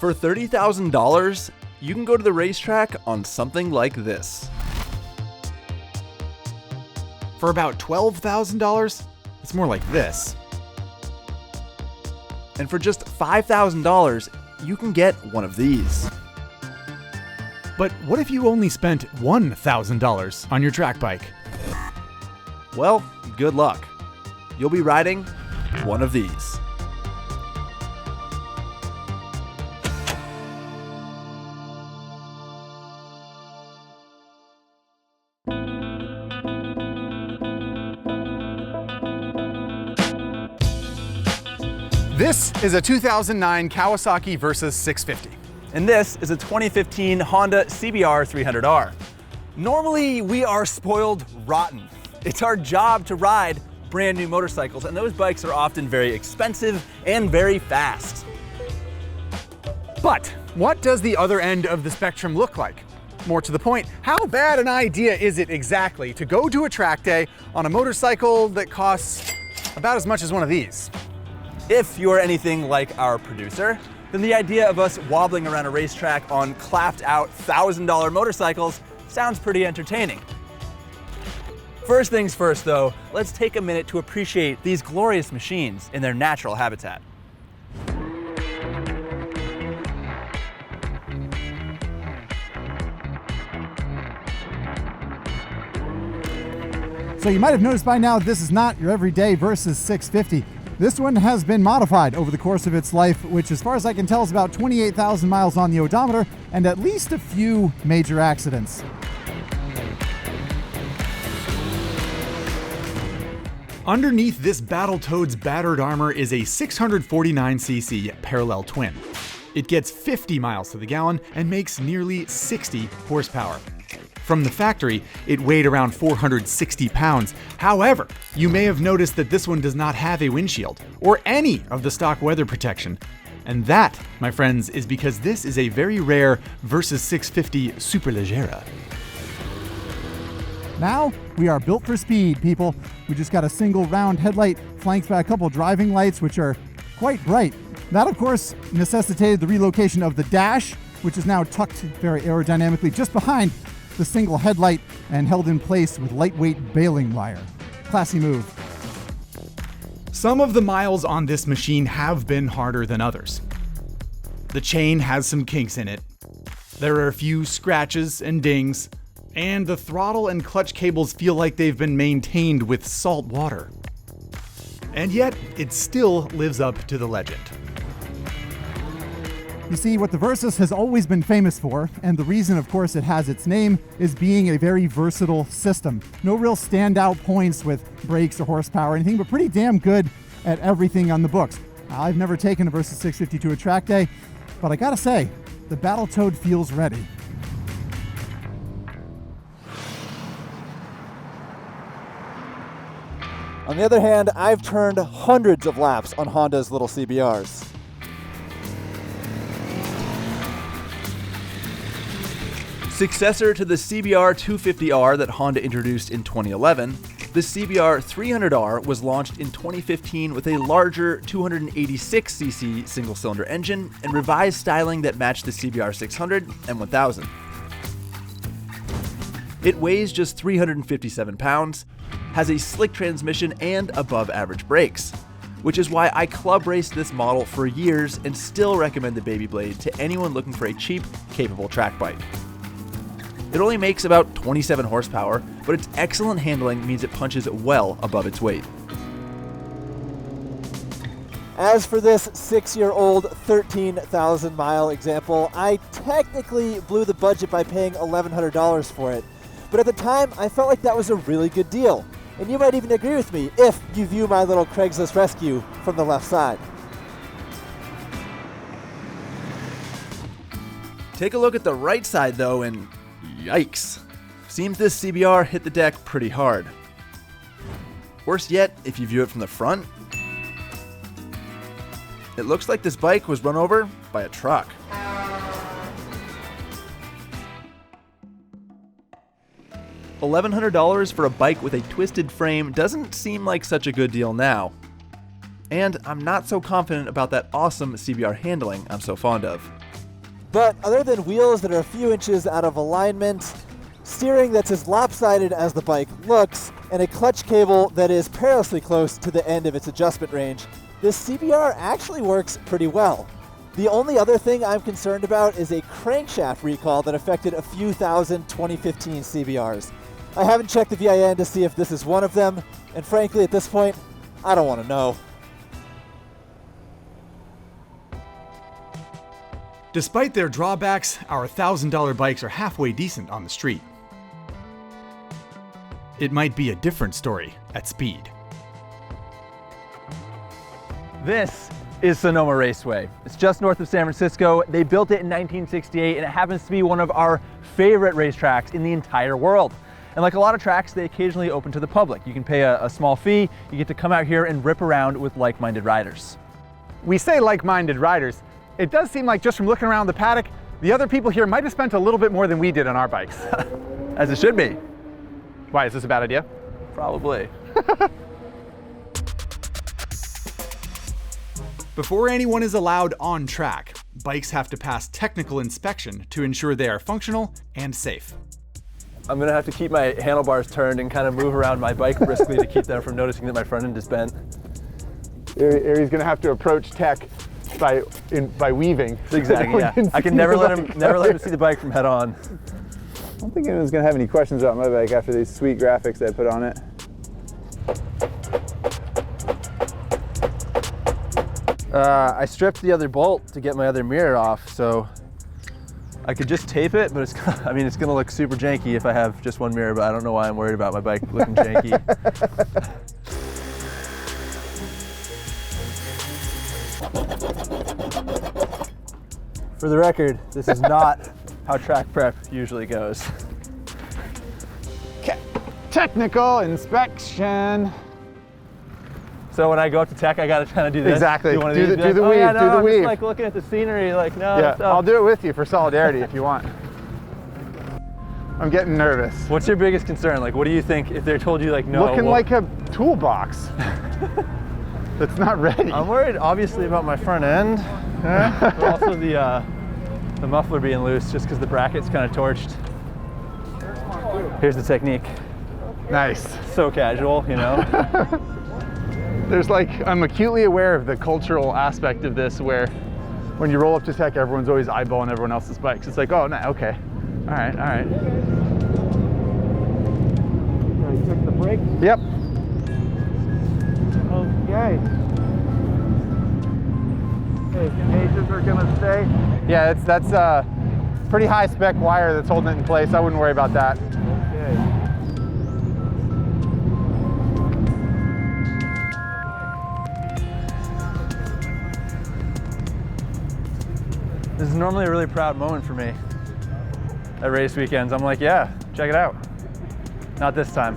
For $30,000, you can go to the racetrack on something like this. For about $12,000, it's more like this. And for just $5,000, you can get one of these. But what if you only spent $1,000 on your track bike? Well, good luck. You'll be riding one of these. This is a 2009 Kawasaki Versys 650. And this is a 2015 Honda CBR300R. Normally, we are spoiled rotten. It's our job to ride brand new motorcycles, and those bikes are often very expensive and very fast. But what does the other end of the spectrum look like? More to the point, how bad an idea is it exactly to go to a track day on a motorcycle that costs about as much as one of these? If you're anything like our producer, then the idea of us wobbling around a racetrack on clapped out $1,000 motorcycles sounds pretty entertaining. First things first though, let's take a minute to appreciate these glorious machines in their natural habitat. So you might have noticed by now this is not your everyday Versys 650. This one has been modified over the course of its life, which as far as I can tell is about 28,000 miles on the odometer and at least a few major accidents. Underneath this Battletoad's battered armor is a 649cc parallel twin. It gets 50 miles to the gallon and makes nearly 60 horsepower. From the factory, it weighed around 460 pounds. However, you may have noticed that this one does not have a windshield or any of the stock weather protection. And that, my friends, is because this is a very rare Versys 650 Superleggera. Now, we are built for speed, people. We just got a single round headlight flanked by a couple driving lights, which are quite bright. That, of course, necessitated the relocation of the dash, which is now tucked very aerodynamically just behind the single headlight and held in place with lightweight baling wire. Classy move. Some of the miles on this machine have been harder than others. The chain has some kinks in it. There are a few scratches and dings, and the throttle and clutch cables feel like they've been maintained with salt water. And yet, it still lives up to the legend. You see, what the Versys has always been famous for, and the reason, of course, it has its name, is being a very versatile system. No real standout points with brakes or horsepower or anything, but pretty damn good at everything on the books. I've never taken a Versys 650 to a track day, but I gotta say, the Battletoad feels ready. On the other hand, I've turned hundreds of laps on Honda's little CBRs. Successor to the CBR250R that Honda introduced in 2011, the CBR300R was launched in 2015 with a larger 286cc single-cylinder engine and revised styling that matched the CBR600 and 1000. It weighs just 357 pounds, has a slick transmission and above-average brakes, which is why I club raced this model for years and still recommend the Baby Blade to anyone looking for a cheap, capable track bike. It only makes about 27 horsepower, but its excellent handling means it punches well above its weight. As for this 6-year-old 13,000 mile example, I technically blew the budget by paying $1,100 for it. But at the time, I felt like that was a really good deal. And you might even agree with me if you view my little Craigslist rescue from the left side. Take a look at the right side though, and yikes. Seems this CBR hit the deck pretty hard. Worse yet, if you view it from the front, it looks like this bike was run over by a truck. $1,100 for a bike with a twisted frame doesn't seem like such a good deal now. And I'm not so confident about that awesome CBR handling I'm so fond of. But other than wheels that are a few inches out of alignment, steering that's as lopsided as the bike looks, and a clutch cable that is perilously close to the end of its adjustment range, this CBR actually works pretty well. The only other thing I'm concerned about is a crankshaft recall that affected a few thousand 2015 CBRs. I haven't checked the VIN to see if this is one of them, and frankly at this point, I don't want to know. Despite their drawbacks, our $1,000 bikes are halfway decent on the street. It might be a different story at speed. This is Sonoma Raceway. It's just north of San Francisco. They built it in 1968, and it happens to be one of our favorite racetracks in the entire world. And like a lot of tracks, they occasionally open to the public. You can pay a small fee, you get to come out here and rip around with like-minded riders. We say like-minded riders. It does seem like just from looking around the paddock, the other people here might have spent a little bit more than we did on our bikes. As it should be. Why, is this a bad idea? Probably. Before anyone is allowed on track, bikes have to pass technical inspection to ensure they are functional and safe. I'm gonna have to keep my handlebars turned and kind of move around my bike briskly to keep them from noticing that my front end is bent. Ari's gonna have to approach tech by weaving. Exactly, yeah. I can never let him see the bike from head on. I don't think anyone's gonna have any questions about my bike after these sweet graphics I put on it. I stripped the other bolt to get my other mirror off, so I could just tape it, but it's gonna look super janky if I have just one mirror, but I don't know why I'm worried about my bike looking janky. For the record, this is not how track prep usually goes. Okay. Technical inspection. So when I go up to tech, I gotta kind of do this. Exactly. Do, one of do these, the weave. Yeah, no, do the I'm weave. just like looking at the scenery, like no. Yeah, stop. I'll do it with you for solidarity if you want. I'm getting nervous. What's your biggest concern? Like, what do you think if they told you like no? Looking like a toolbox that's not ready. I'm worried, obviously, about my front end, but also the muffler being loose, just because the bracket's kind of torched. Here's the technique. Nice. So casual, you know. There's like, I'm acutely aware of the cultural aspect of this where when you roll up to tech, everyone's always eyeballing everyone else's bikes. It's like, oh, no, okay. All right, all right. Check the brakes. Yep. Okay. Gauges are gonna stay. Yeah, that's pretty high spec wire that's holding it in place. I wouldn't worry about that. Okay. This is normally a really proud moment for me at race weekends. I'm like, yeah, check it out. Not this time.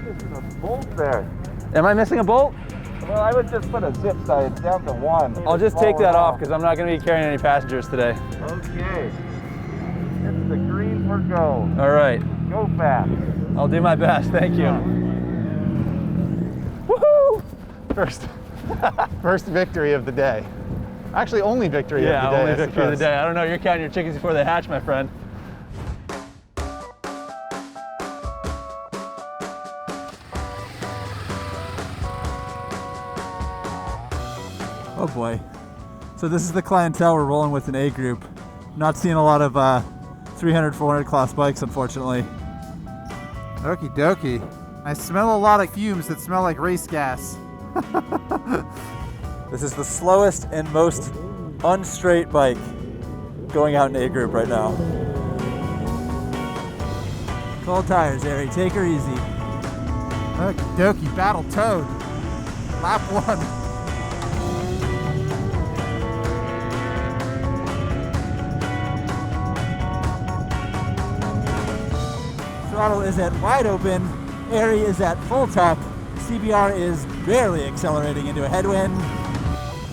There's a bolt there. Am I missing a bolt? Well, I would just put a zip tie down to one. I'll just take that off because I'm not going to be carrying any passengers today. Okay. It's the green for go. All right. Go fast. I'll do my best. Thank you. Woohoo! First victory of the day. Actually, only victory of the day. Yeah, only victory of the day. I don't know. You're counting your chickens before they hatch, my friend. Oh boy. So this is the clientele we're rolling with in A group. Not seeing a lot of 300, 400 class bikes, unfortunately. Okie dokie. I smell a lot of fumes that smell like race gas. This is the slowest and most unstraight bike going out in A group right now. Cold tires, Ari. Take her easy. Okie dokie. Battle Toad. Lap 1. Throttle is at wide open, Ari is at full top, CBR is barely accelerating into a headwind.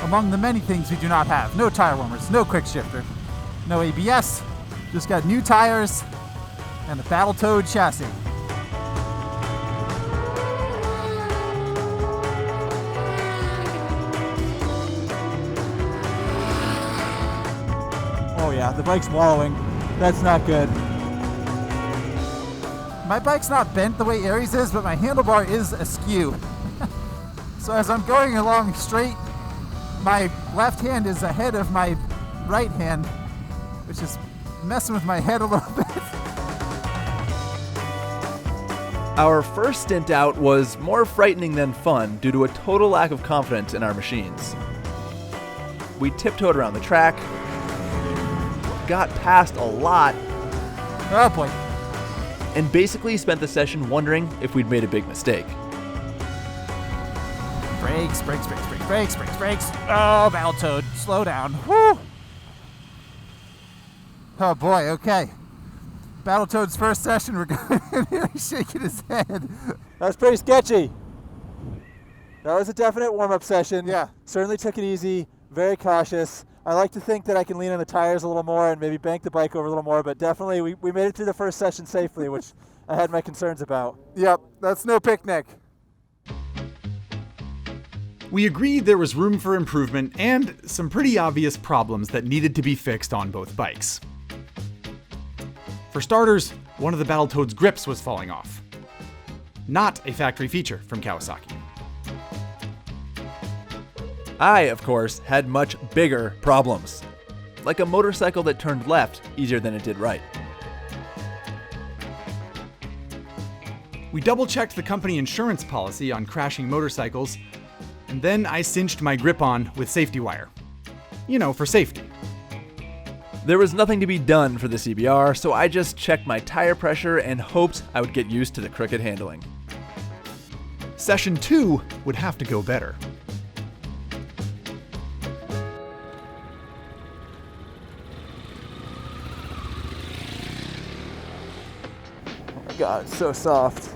Among the many things we do not have, no tire warmers, no quick shifter, no ABS, just got new tires and a Battletoad chassis. Oh Oh yeah, the bike's wallowing. That's not good. My bike's not bent the way Ari's is, but my handlebar is askew. So as I'm going along straight, my left hand is ahead of my right hand, which is messing with my head a little bit. Our first stint out was more frightening than fun due to a total lack of confidence in our machines. We tiptoed around the track, got past a lot, Oh boy. and basically spent the session wondering if we'd made a big mistake. Brakes, brakes, brakes, brakes, brakes, brakes, brakes. Oh, Battletoad, slow down. Whew. Oh boy, okay. Battletoad's first session, we're going here, he's shaking his head. That was pretty sketchy. That was a definite warm-up session. Yeah. Certainly took it easy, very cautious. I like to think that I can lean on the tires a little more and maybe bank the bike over a little more, but definitely we made it through the first session safely, which I had my concerns about. Yep, that's no picnic. We agreed there was room for improvement and some pretty obvious problems that needed to be fixed on both bikes. For starters, one of the Battletoad's grips was falling off. Not a factory feature from Kawasaki. I, of course, had much bigger problems. Like a motorcycle that turned left easier than it did right. We double-checked the company insurance policy on crashing motorcycles, and then I cinched my grip-on with safety wire. You know, for safety. There was nothing to be done for the CBR, so I just checked my tire pressure and hoped I would get used to the crooked handling. Session 2 would have to go better. Oh my God, it's so soft.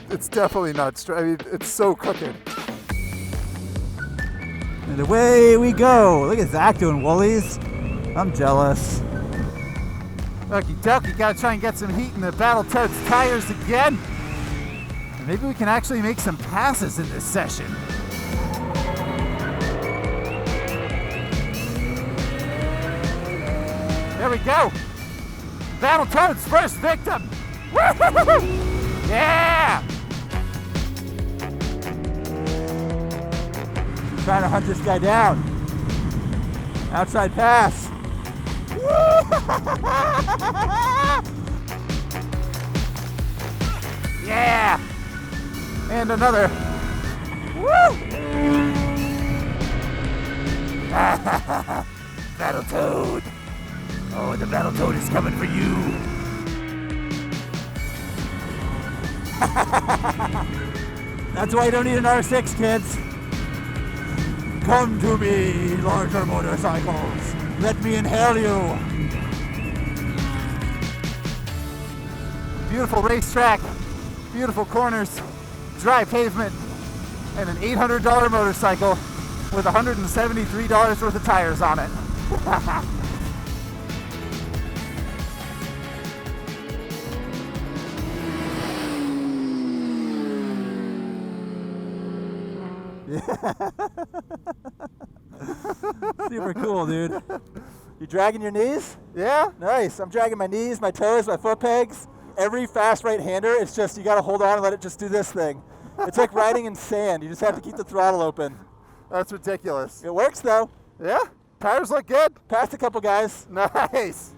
It's definitely not straight. I mean, it's so crooked. And away we go. Look at Zach doing woolies. I'm jealous. Okie dokie, gotta try and get some heat in the Battletoad's tires again. And maybe we can actually make some passes in this session. There we go. Battletoad's first victim. Woo-hoo-hoo-hoo! Yeah! Trying to hunt this guy down. Outside pass. Yeah! And another. Woo! Battletoad. Oh, the Battletoad is coming for you. That's why you don't need an R6, kids. Come to me, larger motorcycles. Let me inhale you. Beautiful racetrack, beautiful corners, dry pavement, and an $800 motorcycle with $173 worth of tires on it. Super cool, dude. You dragging your knees? Yeah? Nice. I'm dragging my knees, my toes, my foot pegs. Every fast right-hander, it's just you got to hold on and let it just do this thing. It's like riding in sand. You just have to keep the throttle open. That's ridiculous. It works though. Yeah? Tires look good. Passed a couple guys. Nice.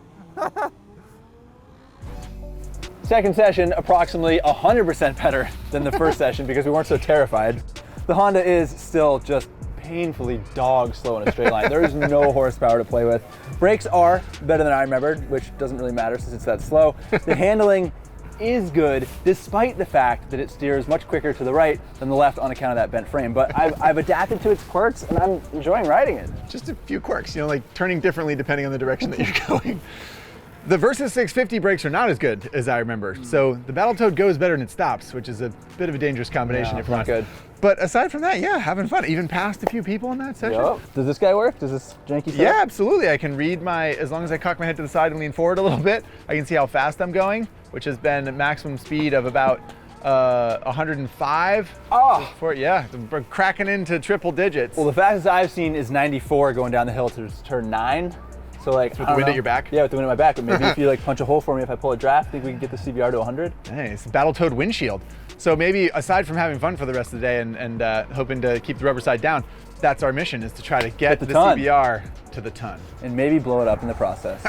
Second session, approximately 100% better than the first session because we weren't so terrified. The Honda is still just painfully dog slow in a straight line. There is no horsepower to play with. Brakes are better than I remembered, which doesn't really matter since it's that slow. The handling is good, despite the fact that it steers much quicker to the right than the left on account of that bent frame. But I've adapted to its quirks and I'm enjoying riding it. Just a few quirks, you know, like turning differently depending on the direction that you're going. The Versys 650 brakes are not as good as I remember. So the Battletoad goes better than it stops, which is a bit of a dangerous combination. Yeah, if you're not good. But aside from that, yeah, having fun. Even passed a few people in that session. Yep. Does this guy work? Does this janky stuff? Yeah, absolutely. I can read as long as I cock my head to the side and lean forward a little bit, I can see how fast I'm going, which has been a maximum speed of about 105. Oh! Yeah, we're cracking into triple digits. Well, the fastest I've seen is 94 going down the hill to turn 9. So like, with the wind at your back? Yeah, with the wind at my back. But maybe if you like punch a hole for me, if I pull a draft, think we can get the CBR to 100? Hey, it's a battle-toed windshield. So maybe aside from having fun for the rest of the day and hoping to keep the rubber side down, that's our mission, is to try to get the CBR to the ton. And maybe blow it up in the process.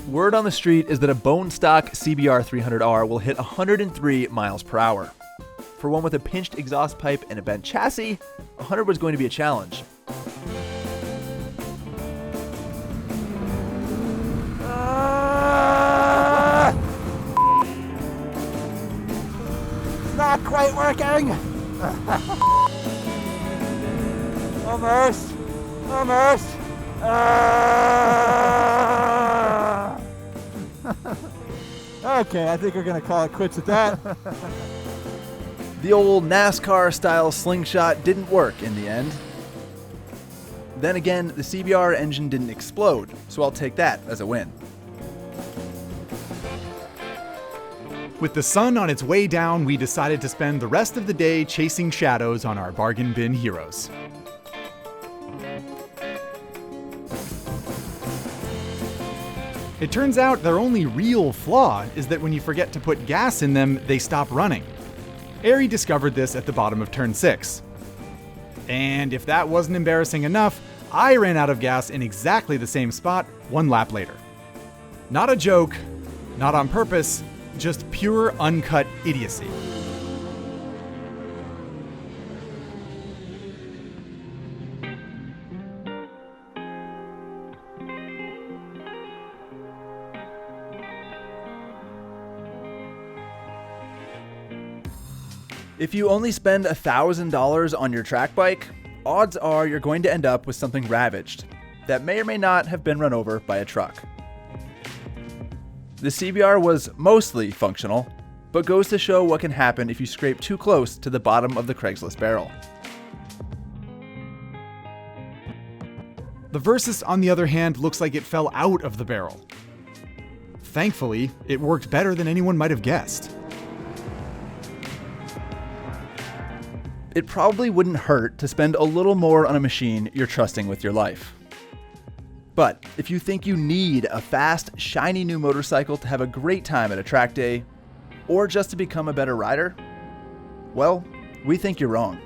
Word on the street is that a bone stock CBR300R will hit 103 miles per hour. For one with a pinched exhaust pipe and a bent chassis, 100 was going to be a challenge. Not quite working. Almost. Okay, I think we're gonna call it quits at that. The old NASCAR-style slingshot didn't work in the end. Then again, the CBR engine didn't explode, so I'll take that as a win. With the sun on its way down, we decided to spend the rest of the day chasing shadows on our bargain bin heroes. It turns out their only real flaw is that when you forget to put gas in them, they stop running. Ari discovered this at the bottom of turn 6. And if that wasn't embarrassing enough, I ran out of gas in exactly the same spot 1 lap later. Not a joke, not on purpose, just pure uncut idiocy. If you only spend $1,000 on your track bike, odds are you're going to end up with something ravaged that may or may not have been run over by a truck. The CBR was mostly functional, but goes to show what can happen if you scrape too close to the bottom of the Craigslist barrel. The Versys, on the other hand, looks like it fell out of the barrel. Thankfully, it worked better than anyone might have guessed. It probably wouldn't hurt to spend a little more on a machine you're trusting with your life. But if you think you need a fast, shiny new motorcycle to have a great time at a track day, or just to become a better rider, well, we think you're wrong.